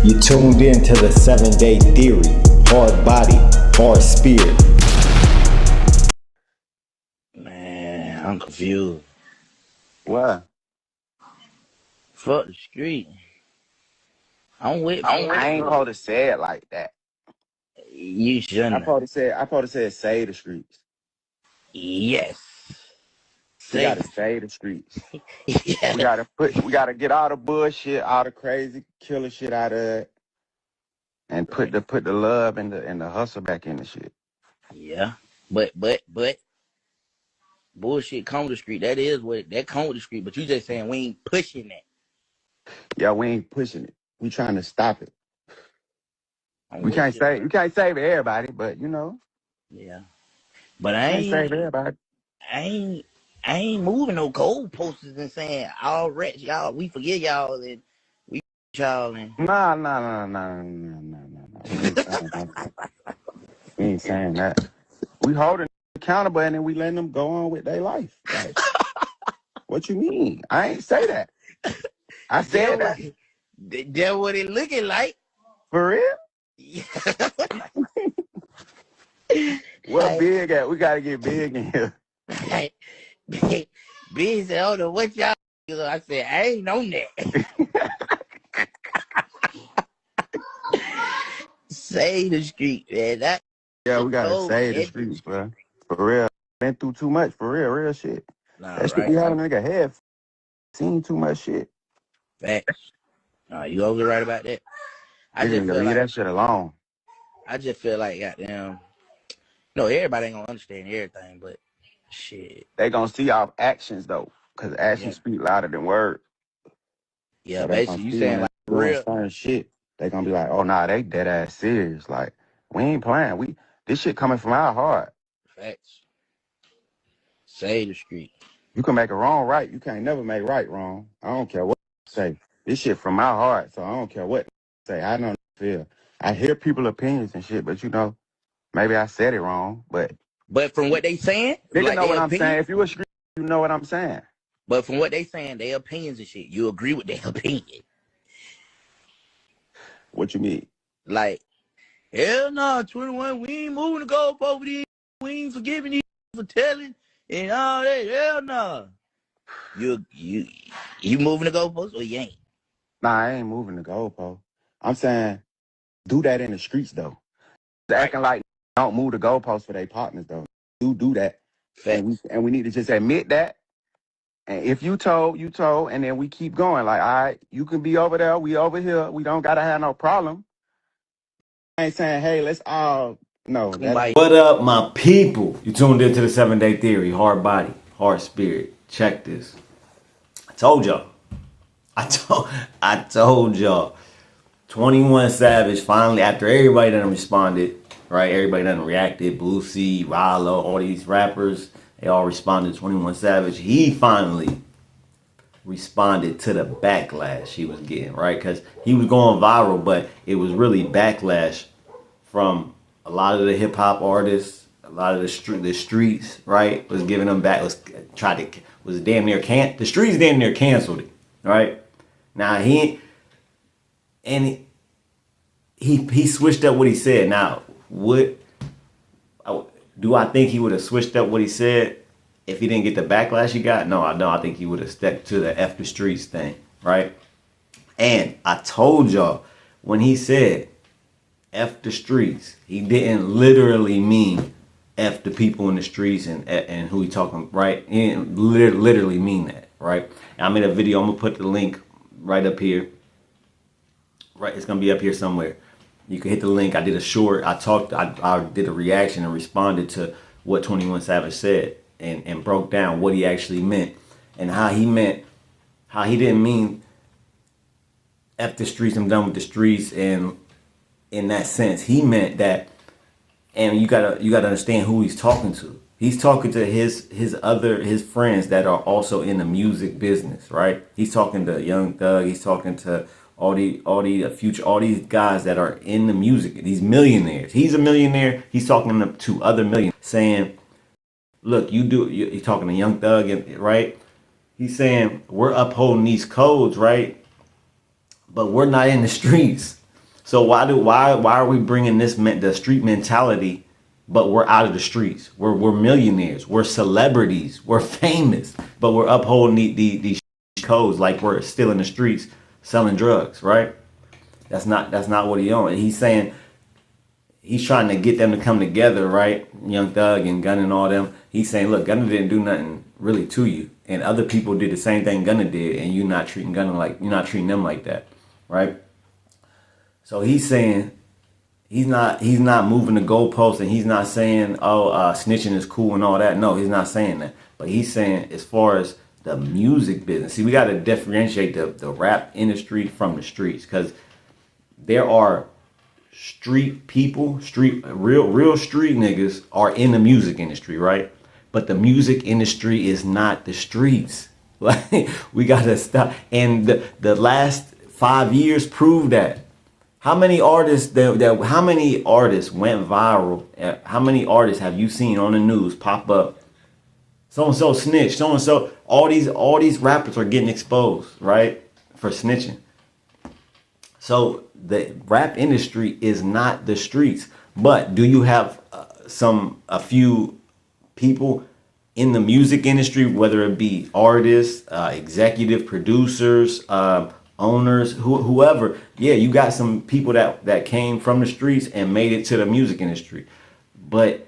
You tuned in to the 7-day theory. Hard body, hard spirit. Man, I'm confused. Why? Fuck the street. I'm with I ain't supposed to say it like that. you I shouldn't have. supposed to say save the streets. Yes. We Say gotta save the streets. yeah. We gotta get all the bullshit, all the crazy killer shit out of it, and put the love and the hustle back in the shit. Yeah. But bullshit come with the street. That is what that come with the street. But you just saying we ain't pushing that. Yeah, we ain't pushing it. We trying to stop it. I'm We with can't you. save you can't save everybody, but you know, Yeah. But can't save everybody. I ain't I ain't moving no goalposts and saying all rats, y'all, we forget y'all and we y'all and Nah. We ain't saying that. We ain't saying that. We holding accountable and then we letting them go on with their life. Like, what you mean? I ain't say that. I said that. that what it looking like. For real? Yeah. What big at? We gotta get big in here. Hey, B said, "Oh, no, what y'all?" I said, "I ain't on that." Say the street, man. That Yeah, we gotta cold, save the heavy. streets, bro. For real. Been through too much, for real shit. Nah, That shit be right. having a nigga head seen too much shit. Facts. Nah, you always right about that. I Nigga just need to feel leave like, that shit alone. goddamn. No, everybody ain't gonna understand everything, but shit. They gonna see our actions though. Cause Yeah, actions speak louder than words. yeah. So they gonna Basically, you see when saying they like doing real certain shit, they gonna be like, oh nah, they dead ass serious. Like, we ain't playing. This shit coming from our heart. facts. Say the street. You can make a wrong right. You can't never make right wrong. I don't care what you say. This shit from my heart, so I don't care what you say. I don't feel. I hear people opinions and shit, but you know, maybe I said it wrong. But But from what they saying, nigga like know their what I'm saying. opinion. If you a street, you know what I'm saying. But from what they saying, their opinions and shit, you agree with their opinion. What you mean? Like, hell no, 21, we ain't moving the goalpost over these. We ain't forgiving these for telling and all that. Hell no. You moving the goalpost or you ain't? Nah, I ain't moving the goalpost. I'm saying do that in the streets though. Right. Acting like don't move the goalposts for their partners though. Do that, Facts. and we need to just admit that. And if you told, you told, and then we keep going. Like, all right, you can be over there, we over here. We don't gotta have no problem. I ain't saying, hey, let's all no, that Kumbaya. ain't. What up, my people? You tuned into the 7-day theory. Hard body, hard spirit. Check this. I told y'all. I told y'all. 21 Savage finally, after everybody done responded, right? Everybody done reacted. Blue Sea, Rallo, all these rappers, they all responded. 21 Savage, he finally responded to the backlash he was getting, right? Because he was going viral, but it was really backlash from a lot of the hip hop artists, a lot of the streets, right? Was giving them back, was damn near the streets damn near canceled it, right? Now he switched up what he said. Now, do I think he would have switched up what he said if he didn't get the backlash he got? No, I don't. I think he would have stuck to the F the streets thing, right? And I told y'all when he said F the streets, he didn't literally mean F the people in the streets and who he talking, right? He didn't literally mean that, right? And I made a video. I'm gonna put the link right up here. Right, it's gonna be up here somewhere. You can hit the link. I did a short. I did a reaction and responded to what 21 Savage said and broke down what he actually meant and how he didn't mean F the streets, I'm done with the streets, and in that sense, he meant that. And you gotta understand who he's talking to. He's talking to his friends that are also in the music business, right? He's talking to Young Thug. He's talking to all these guys that are in the music. These millionaires. He's a millionaire. He's talking to other millionaires, saying, "Look, he's talking to Young Thug, right? He's saying we're upholding these codes, right? But we're not in the streets. So why are we bringing the street mentality, but we're out of the streets? We're millionaires, we're celebrities, we're famous, but we're upholding these codes like we're still in the streets selling drugs, right? That's not what he on. He's saying he's trying to get them to come together, right? Young Thug and Gunna and all them. He's saying, look, Gunna didn't do nothing really to you, and other people did the same thing Gunna did, and you're not treating them like that, right? So he's saying he's not moving the goalposts, and he's not saying snitching is cool and all that. No, he's not saying that. But he's saying as far as the music business, see, we got to differentiate the rap industry from the streets, because there are street people, real street niggas are in the music industry, right? But the music industry is not the streets. Like, we gotta stop. And the last 5 years proved that. How many artists how many artists went viral? How many artists have you seen on the news pop up? So and so snitched. So and so. All these rappers are getting exposed, right, for snitching. So the rap industry is not the streets. But do you have a few people in the music industry, whether it be artists, executive producers, owners, whoever? Yeah, you got some people that came from the streets and made it to the music industry. But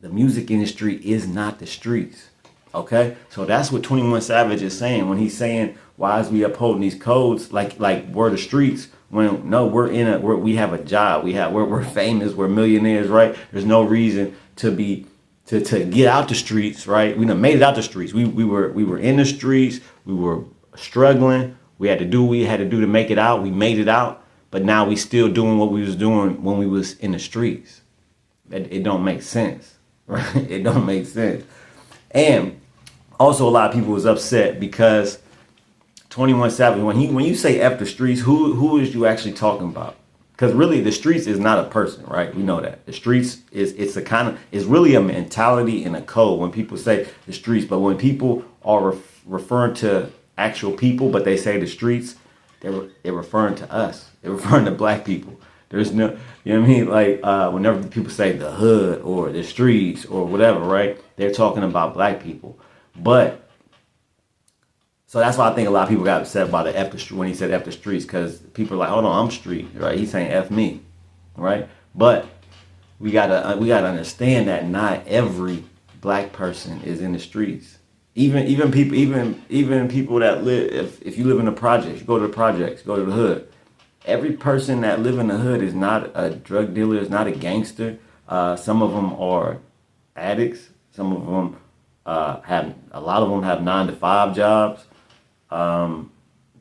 the music industry is not the streets. Okay, so that's what 21 Savage is saying when he's saying, why is we upholding these codes like we're the streets, when no, we have a job, we're famous, we're millionaires, right? There's no reason to get out the streets, right? We done made it out the streets. We were in the streets, we were struggling, we had to do what we had to do to make it out. We made it out, but now we still doing what we was doing when we was in the streets. It don't make sense, right? It don't make sense. And also, a lot of people was upset because 21 Savage, when you say F the streets, who is you actually talking about? Because really, the streets is not a person, right? We know that the streets it's really a mentality and a code when people say the streets. But when people are referring to actual people, but they say the streets, they're referring to us. They're referring to black people. There's no, you know what I mean? Like whenever people say the hood or the streets or whatever, right? They're talking about black people. But so that's why I think a lot of people got upset about when he said F the streets, because people are like, hold on, I'm street, right? He's saying F me, right? But we gotta understand that not every black person is in the streets. Even people that live, if you live in the projects, you go to the projects, go to the hood. Every person that live in the hood is not a drug dealer, is not a gangster. Some of them are addicts. Some of them a lot of them have 9-to-5 jobs.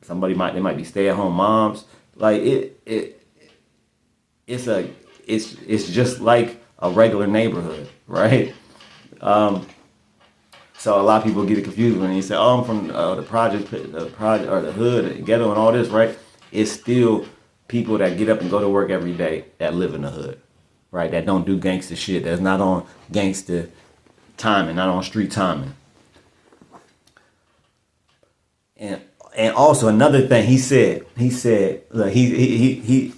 They might be stay-at-home moms. Like it's just like a regular neighborhood, right? So a lot of people get it confused when you say, "Oh, I'm from the project or the hood, the ghetto, and all this," right? It's still people that get up and go to work every day that live in the hood, right? That don't do gangster shit. That's not on gangster timing, not on street timing. And also another thing he said, look, he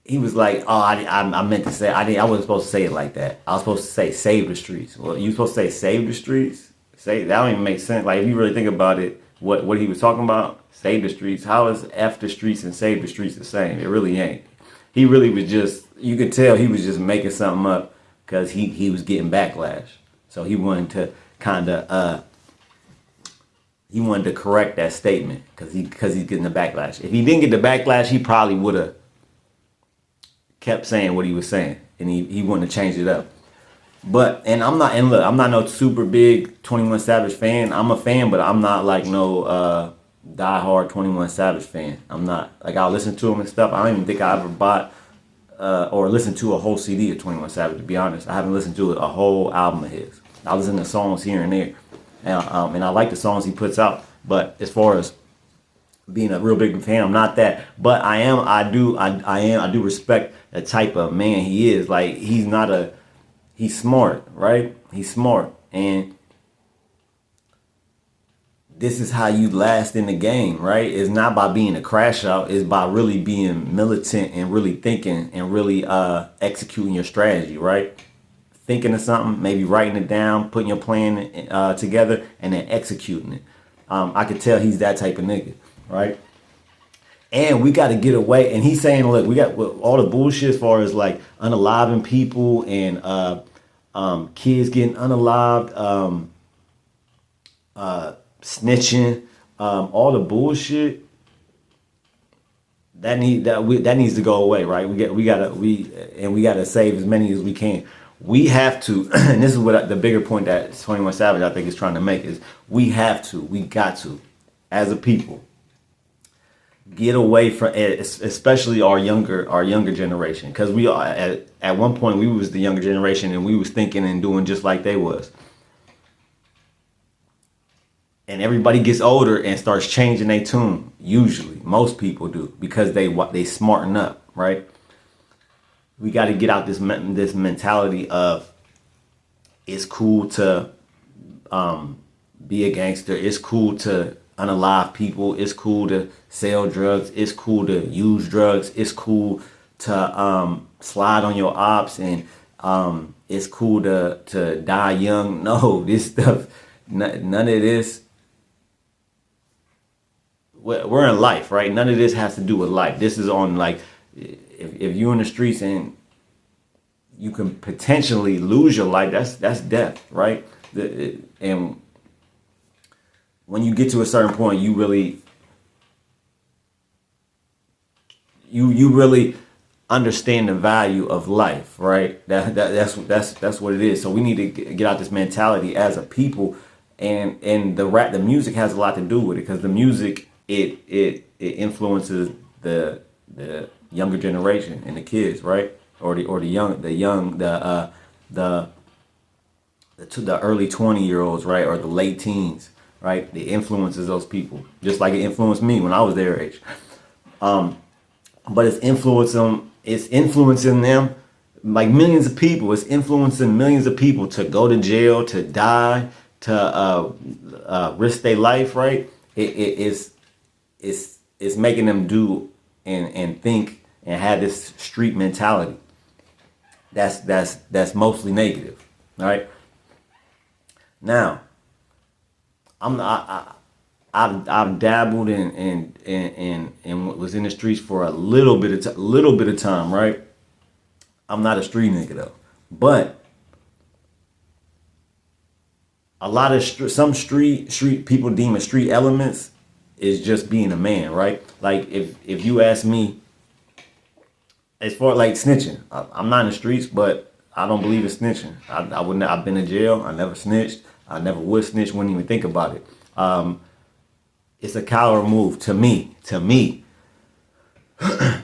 was like, oh, I meant to say, I wasn't supposed to say it like that. I was supposed to say save the streets. Well, you supposed to say save the streets? That don't even make sense. Like, if you really think about it, what he was talking about, save the streets. How is F the streets and save the streets the same? It really ain't. He really was just, you could tell he was just making something up because he was getting backlash. So he wanted to kind of he wanted to correct that statement because he's getting the backlash. If he didn't get the backlash, he probably would have kept saying what he was saying, and he wouldn't have changed it up. But I'm not no super big 21 Savage fan. I'm a fan, but I'm not like no diehard 21 Savage fan. I'm not, like, I'll listen to him and stuff. I don't even think I ever bought or listened to a whole CD of 21 Savage, to be honest. I haven't listened to a whole album of his. I listen to songs here and there. And I like the songs he puts out, but as far as being a real big fan, I'm not that. But I do respect the type of man he is. Like, he's smart, right? He's smart, and this is how you last in the game, right? It's not by being a crash out. It's by really being militant and really thinking and really executing your strategy, right? Thinking of something, maybe writing it down, putting your plan together, and then executing it. I could tell he's that type of nigga, right? And we got to get away. And he's saying, look, we got all the bullshit as far as like unaliving people and kids getting unalived, snitching, all the bullshit that needs to go away, right? We gotta save as many as we can. We have to, and this is what the bigger point that 21 Savage I think is trying to make is we got to, as a people, get away from, especially our younger generation, because we are at one point we was the younger generation and we was thinking and doing just like they was. And everybody gets older and starts changing their tune. Usually, most people do because they smarten up, right? We got to get out this mentality of it's cool to be a gangster. It's cool to unalive people. It's cool to sell drugs. It's cool to use drugs. It's cool to slide on your ops, and it's cool to die young. No, this stuff, none of this. We're in life, right? None of this has to do with life. This is on like, if you're in the streets and you can potentially lose your life, that's death, right? And when you get to a certain point, you really understand the value of life, right? That's what it is. So we need to get out this mentality as a people, and the music has a lot to do with it, because the music it influences the younger generation and the kids, right? Or the early 20-year-olds, right? Or the late teens, right? It influences those people just like it influenced me when I was their age. But it's influencing them like millions of people. It's influencing millions of people to go to jail, to die, to risk their life, right? It's making them do and think and have this street mentality. That's mostly negative, right? Now, I've dabbled and was in the streets for a little bit of time, right? I'm not a street nigga though, but a lot of some street people deem as street elements is just being a man, right? Like if you ask me, as far like snitching, I'm not in the streets, but I don't believe in snitching. I wouldn't. I've been in jail. I never snitched. I never would snitch. Wouldn't even think about it. It's a coward move to me to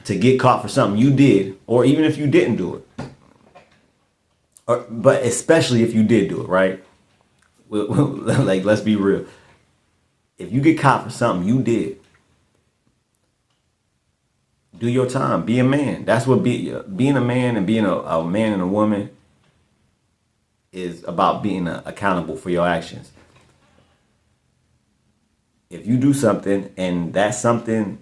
get caught for something you did, or even if you didn't do it, but especially if you did do it, right? Like, let's be real. If you get caught for something you did, do your time. Be a man. That's what being a man and being a man and a woman is about, being accountable for your actions. If you do something and that's something,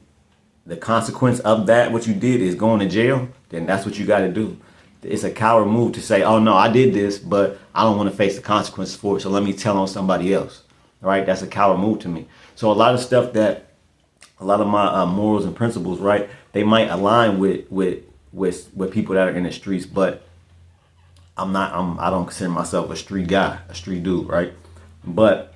the consequence of that, what you did, is going to jail, then that's what you got to do. It's a coward move to say, oh no, I did this, but I don't want to face the consequences for it, so let me tell on somebody else. Right? That's a coward move to me. So a lot of stuff that, a lot of my morals and principles, right, they might align with people that are in the streets, but I don't consider myself a street guy, a street dude, right? But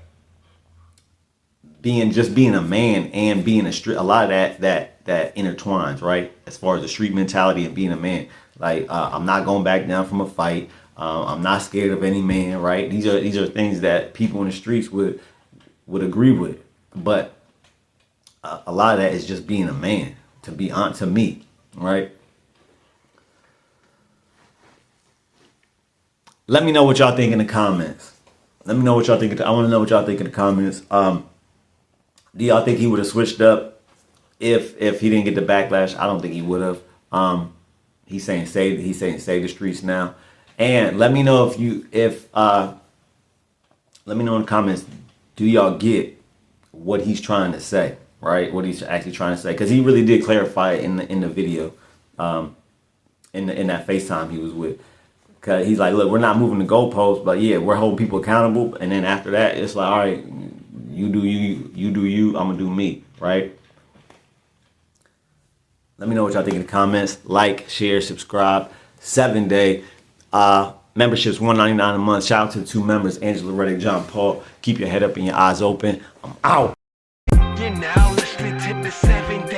being a man and being a street, a lot of that intertwines, right? As far as the street mentality and being a man, like I'm not going back down from a fight. I'm not scared of any man, right? These are things that people in the streets would agree with, but a lot of that is just being a man. To be honest, to me, right? Let me know what y'all think in the comments. Let me know what y'all think. I want to know what y'all think in the comments. Do y'all think he would have switched up if he didn't get the backlash? I don't think he would have. He's saying save the streets now. And let me know let me know in the comments, do y'all get what he's trying to say, right? What he's actually trying to say, because he really did clarify it in the video, in that FaceTime he was with. Cause he's like, look, we're not moving the goalposts, but yeah, we're holding people accountable. And then after that, it's like, all right, you do you, I'm gonna do me, right? Let me know what y'all think in the comments. Like, share, subscribe. 7-day memberships, $199 a month. Shout out to the 2 members, Angela Reddick, John Paul. Keep your head up and your eyes open. I'm out. You're now listening to the 7